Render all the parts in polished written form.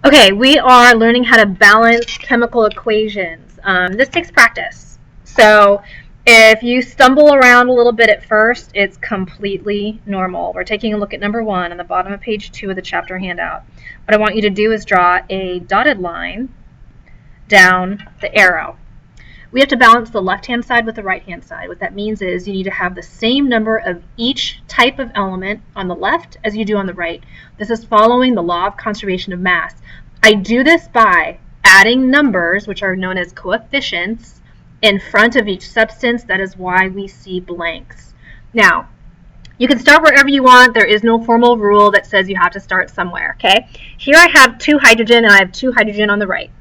Okay, we are learning how to balance chemical equations. This takes practice. So if you stumble around a little bit at first, it's completely normal. We're taking a look at number 1 on the bottom of page 2 of the chapter handout. What I want you to do is draw a dotted line down the arrow. We have to balance the left-hand side with the right-hand side. What that means is you need to have the same number of each type of element on the left as you do on the right. This is following the law of conservation of mass. I do this by adding numbers, which are known as coefficients, in front of each substance. That is why we see blanks. Now, you can start wherever you want. There is no formal rule that says you have to start somewhere, okay? Here I have 2 hydrogen and I have 2 hydrogen on the right.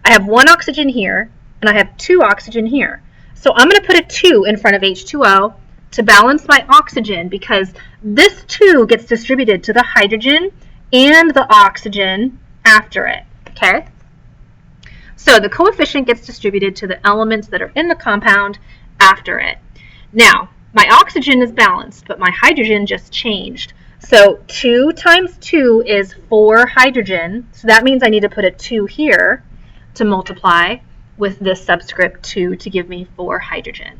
I have 1 oxygen here and I have 2 oxygen here. So I'm going to put a 2 in front of H2O to balance my oxygen because this 2 gets distributed to the hydrogen and the oxygen after it, okay? So the coefficient gets distributed to the elements that are in the compound after it. Now, my oxygen is balanced, but my hydrogen just changed. So 2 times 2 is 4 hydrogen. So that means I need to put a 2 here to multiply with this subscript 2 to give me 4 hydrogen.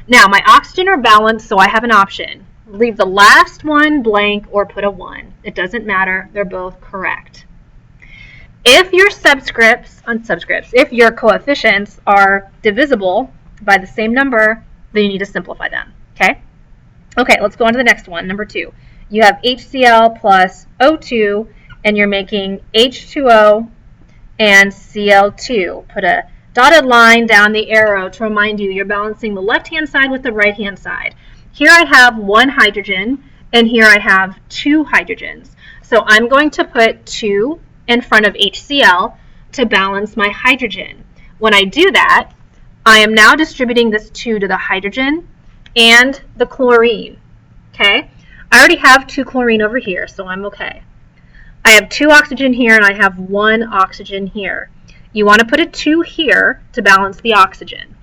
Now, my oxygen are balanced, so I have an option. Leave the last one blank or put a 1. It doesn't matter. They're both correct. If your if your coefficients are divisible by the same number, then you need to simplify them, okay? Okay, let's go on to the next one, number 2. You have HCl plus O2, and you're making H2O and Cl2. Put a dotted line down the arrow to remind you you're balancing the left-hand side with the right-hand side. Here I have 1 hydrogen, and here I have 2 hydrogens. So I'm going to put 2 in front of HCl to balance my hydrogen. When I do that, I am now distributing this 2 to the hydrogen and the chlorine, okay? I already have 2 chlorine over here, so I'm okay. I have 2 oxygen here and I have 1 oxygen here. You want to put a 2 here to balance the oxygen.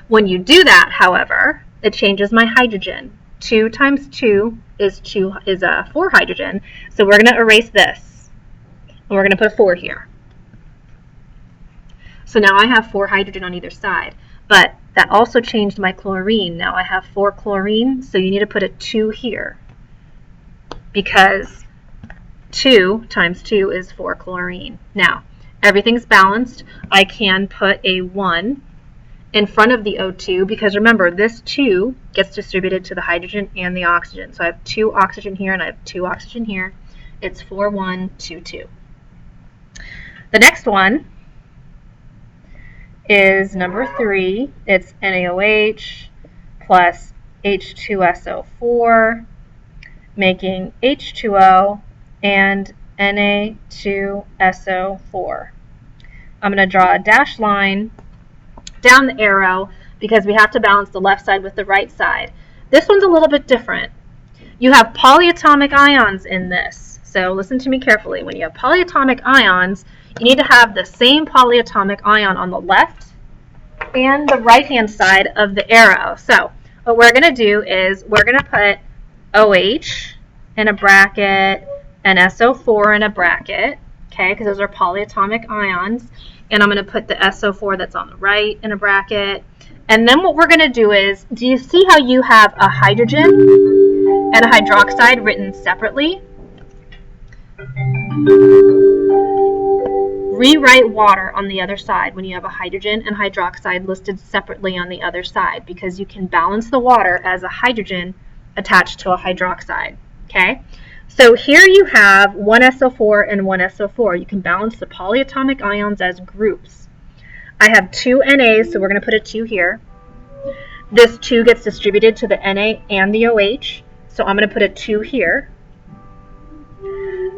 When you do that, however, it changes my hydrogen. 2 times 2 is 4 hydrogen, so we're going to erase this, and we're going to put a 4 here. So now I have 4 hydrogen on either side, but that also changed my chlorine. Now I have 4 chlorine, so you need to put a 2 here, because 2 times 2 is 4 chlorine. Now, everything's balanced. I can put a 1 in front of the O2 because remember, this 2 gets distributed to the hydrogen and the oxygen. So I have 2 oxygen here and I have 2 oxygen here. It's 4, 1, 2, 2. The next one is number 3. It's NaOH plus H2SO4, making H2O and Na2SO4. I'm going to draw a dashed line down the arrow because we have to balance the left side with the right side. This one's a little bit different. You have polyatomic ions in this. So listen to me carefully. When you have polyatomic ions, you need to have the same polyatomic ion on the left and the right-hand side of the arrow. So what we're going to do is we're going to put OH in a bracket and SO4 in a bracket, okay, because those are polyatomic ions. And I'm going to put the SO4 that's on the right in a bracket. And then what we're going to do is, do you see how you have a hydrogen and a hydroxide written separately? Rewrite water on the other side when you have a hydrogen and hydroxide listed separately on the other side, because you can balance the water as a hydrogen attached to a hydroxide, okay? So here you have 1 SO4 and 1 SO4. You can balance the polyatomic ions as groups. I have 2 NAs, so we're going to put a 2 here. This 2 gets distributed to the Na and the OH, so I'm going to put a 2 here.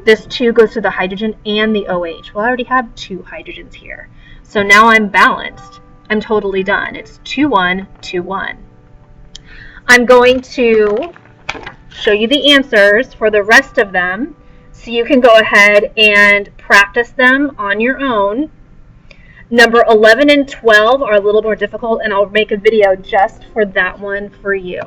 This 2 goes to the hydrogen and the OH. Well, I already have 2 hydrogens here. So now I'm balanced. I'm totally done. It's 2, 1, 2, 1. I'm going to show you the answers for the rest of them so you can go ahead and practice them on your own. Number 11 and 12 are a little more difficult, and I'll make a video just for that one for you.